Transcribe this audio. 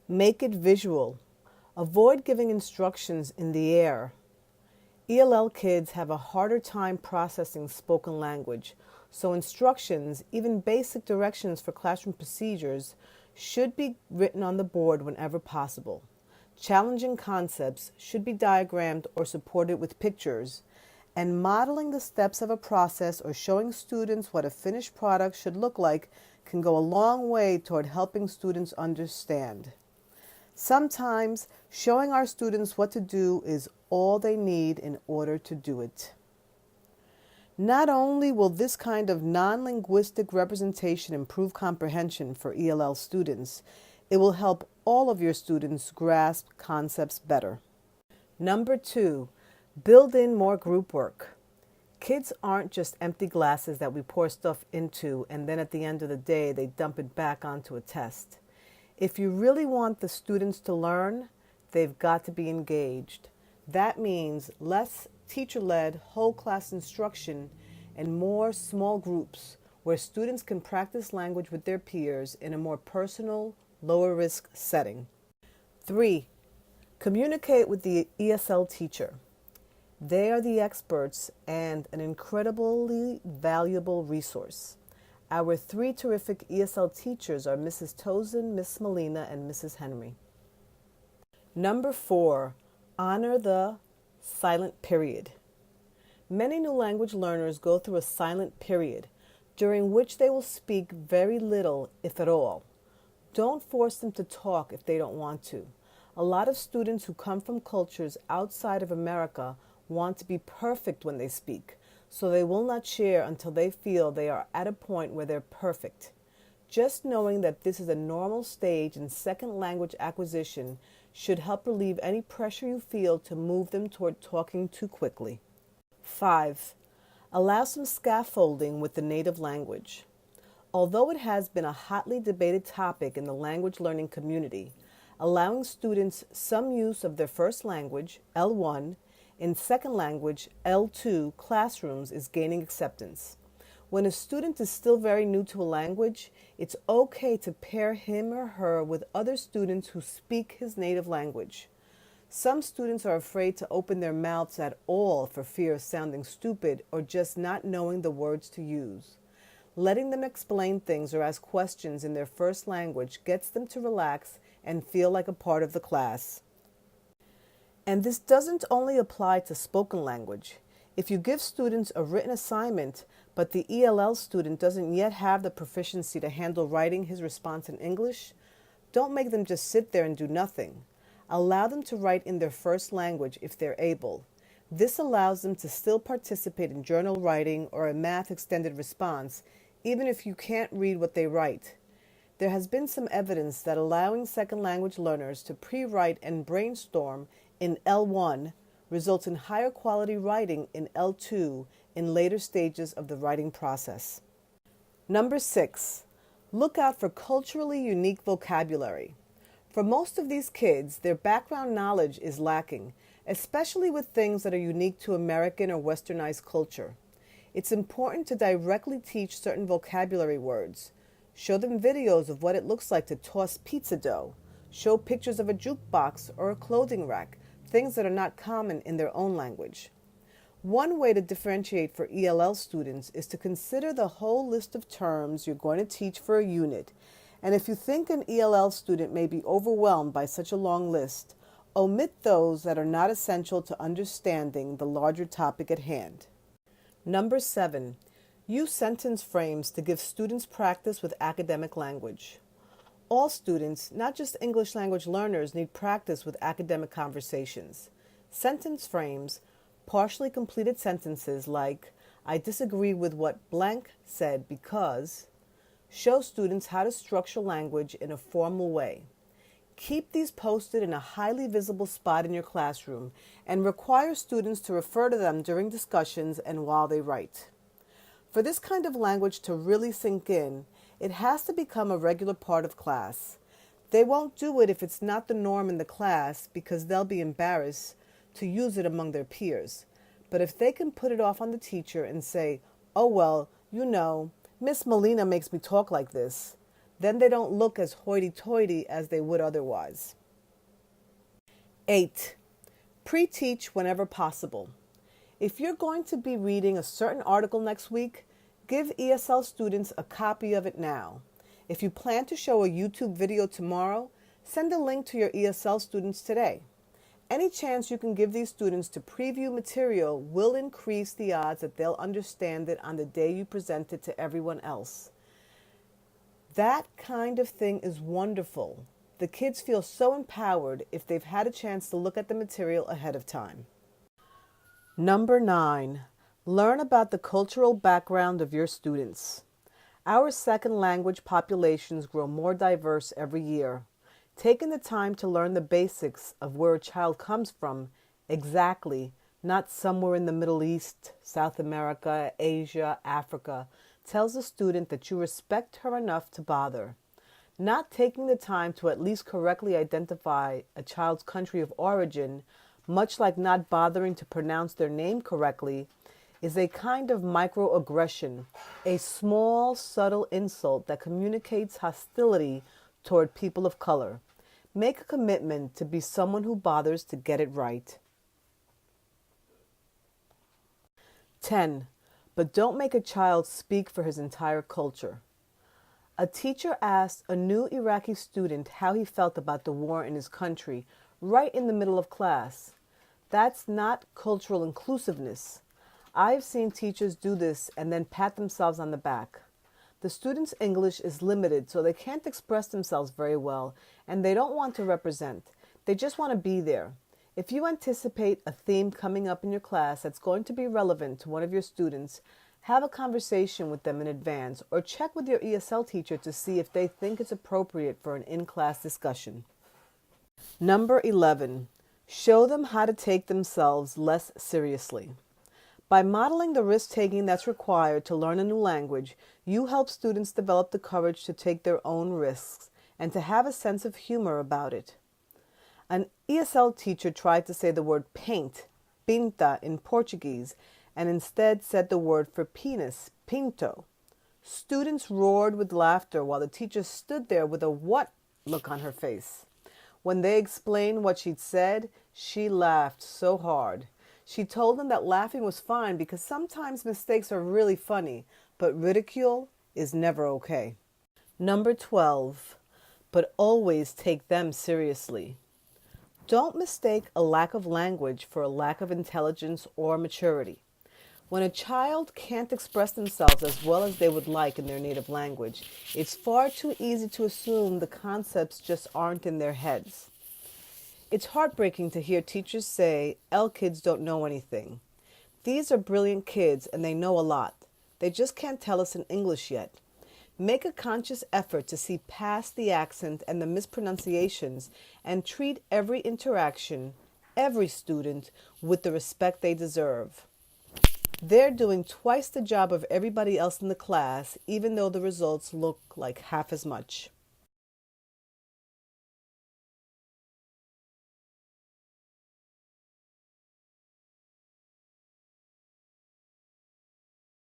Make it visual. Avoid giving instructions in the air. ELL kids have a harder time processing spoken language, so instructions, even basic directions for classroom procedures, should be written on the board whenever possible. Challenging concepts should be diagrammed or supported with pictures, and modeling the steps of a process or showing students what a finished product should look like can go a long way toward helping students understand. Sometimes showing our students what to do is all they need in order to do it. Not only will this kind of non-linguistic representation improve comprehension for ELL students, it will help all of your students grasp concepts better. Number 2, build in more group work. Kids aren't just empty glasses that we pour stuff into and then at the end of the day they dump it back onto a test. If you really want the students to learn, they've got to be engaged. That means less teacher-led whole class instruction and more small groups where students can practice language with their peers in a more personal, lower risk setting. 3, communicate with the ESL teacher. They are the experts and an incredibly valuable resource. Our 3 terrific ESL teachers are Mrs. Tozin, Miss Molina, and Mrs. Henry. Number 4, honor the silent period. Many new language learners go through a silent period, during which they will speak very little, if at all. Don't force them to talk if they don't want to. A lot of students who come from cultures outside of America want to be perfect when they speak, so they will not share until they feel they are at a point where they're perfect. Just knowing that this is a normal stage in second language acquisition should help relieve any pressure you feel to move them toward talking too quickly. 5, allow some scaffolding with the native language. Although it has been a hotly debated topic in the language learning community, allowing students some use of their first language, L1, in second language, L2, classrooms is gaining acceptance. When a student is still very new to a language, it's okay to pair him or her with other students who speak his native language. Some students are afraid to open their mouths at all for fear of sounding stupid or just not knowing the words to use. Letting them explain things or ask questions in their first language gets them to relax and feel like a part of the class. And this doesn't only apply to spoken language. If you give students a written assignment, but the ELL student doesn't yet have the proficiency to handle writing his response in English, don't make them just sit there and do nothing. Allow them to write in their first language if they're able. This allows them to still participate in journal writing or a math extended response, even if you can't read what they write. There has been some evidence that allowing second language learners to pre-write and brainstorm in L1 results in higher quality writing in L2 in later stages of the writing process. Number 6, look out for culturally unique vocabulary. For most of these kids, their background knowledge is lacking, especially with things that are unique to American or Westernized culture. It's important to directly teach certain vocabulary words. Show them videos of what it looks like to toss pizza dough. Show pictures of a jukebox or a clothing rack, things that are not common in their own language. One way to differentiate for ELL students is to consider the whole list of terms you're going to teach for a unit. And if you think an ELL student may be overwhelmed by such a long list, omit those that are not essential to understanding the larger topic at hand. Number 7, use sentence frames to give students practice with academic language. All students, not just English language learners, need practice with academic conversations. Sentence frames, partially completed sentences like, I disagree with what blank said because, show students how to structure language in a formal way. Keep these posted in a highly visible spot in your classroom and require students to refer to them during discussions and while they write. For this kind of language to really sink in, it has to become a regular part of class. They won't do it if it's not the norm in the class because they'll be embarrassed to use it among their peers. But if they can put it off on the teacher and say, oh well, you know, Miss Molina makes me talk like this, Then they don't look as hoity-toity as they would otherwise. 8. Pre-teach whenever possible. If you're going to be reading a certain article next week, give ESL students a copy of it now. If you plan to show a YouTube video tomorrow, send a link to your ESL students today. Any chance you can give these students to preview material will increase the odds that they'll understand it on the day you present it to everyone else. That kind of thing is wonderful. The kids feel so empowered if they've had a chance to look at the material ahead of time. Number 9. Learn about the cultural background of your students. Our second language populations grow more diverse every year. Taking the time to learn the basics of where a child comes from, exactly, not somewhere in the Middle East, South America, Asia, Africa, tells a student that you respect her enough to bother. Not taking the time to at least correctly identify a child's country of origin, much like not bothering to pronounce their name correctly, is a kind of microaggression, a small, subtle insult that communicates hostility toward people of color. Make a commitment to be someone who bothers to get it right. 10. But don't make a child speak for his entire culture. A teacher asked a new Iraqi student how he felt about the war in his country right in the middle of class. That's not cultural inclusiveness. I've seen teachers do this and then pat themselves on the back. The student's English is limited, so they can't express themselves very well, and they don't want to represent. They just want to be there. If you anticipate a theme coming up in your class that's going to be relevant to one of your students, have a conversation with them in advance or check with your ESL teacher to see if they think it's appropriate for an in-class discussion. Number 11. Show them how to take themselves less seriously. By modeling the risk-taking that's required to learn a new language, you help students develop the courage to take their own risks and to have a sense of humor about it. An ESL teacher tried to say the word paint, pinta, in Portuguese, and instead said the word for penis, pinto. Students roared with laughter while the teacher stood there with a "what" look on her face. When they explained what she'd said, she laughed so hard. She told them that laughing was fine because sometimes mistakes are really funny, but ridicule is never okay. Number 12. But always take them seriously. Don't mistake a lack of language for a lack of intelligence or maturity. When a child can't express themselves as well as they would like in their native language, it's far too easy to assume the concepts just aren't in their heads. It's heartbreaking to hear teachers say, "L kids don't know anything." These are brilliant kids and they know a lot. They just can't tell us in English yet. Make a conscious effort to see past the accent and the mispronunciations and treat every interaction, every student, with the respect they deserve. They're doing twice the job of everybody else in the class, even though the results look like half as much.